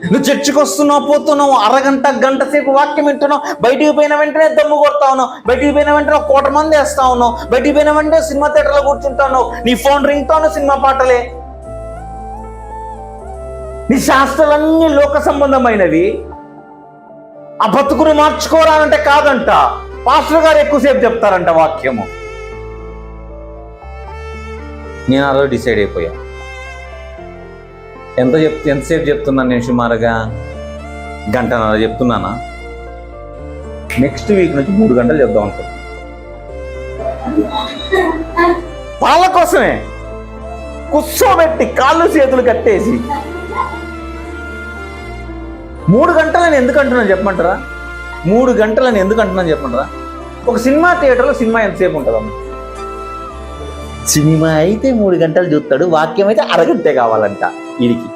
నువ్వు చర్చికి వస్తున్నావు, పోతున్నావు, అరగంట గంట సేపు వాక్యం వింటున్నావు, బయటికి పోయిన వెంటనే దమ్ము కొడతా ఉన్నావు, బయటికి పోయిన వెంటనే 1,000 మంది వేస్తా ఉన్నావు, బయటికి పోయిన వెంటనే సినిమా థియేటర్లో కూర్చుంటావు, నీ ఫోన్ రింగ్తోనే సినిమా పాటలే. నీ శాస్త్రాలన్నీ లోక సంబంధమైనవి. ఆ బతుకుని మార్చుకోవాలంటే కాదంట, పాస్టర్ గారు ఎక్కువసేపు చెప్తారంట వాక్యము. నేను ఆ రోజు డిసైడ్ అయిపోయా. ఎంతసేపు చెప్తున్నాను నేను? సుమారుగా 1.5 గంటన్నర చెప్తున్నానా? నెక్స్ట్ వీక్ నుంచి 3 గంటలు చెప్దాం అనుకుంటున్నా. వాళ్ళ కోసమే కూర్చోబెట్టి కాళ్ళు చేతులు కట్టేసి 3 గంటలని ఎందుకు అంటున్నాను చెప్పమంటారా? 3 గంటలని ఎందుకు అంటున్నాను చెప్పమంటారా? ఒక సినిమా థియేటర్లో సినిమా ఎంతసేపు ఉంటుందమ్మా? సినిమా అయితే 3 గంటలు చూస్తాడు, వాక్యం అయితే అరగంటే కావాలంట వీడికి.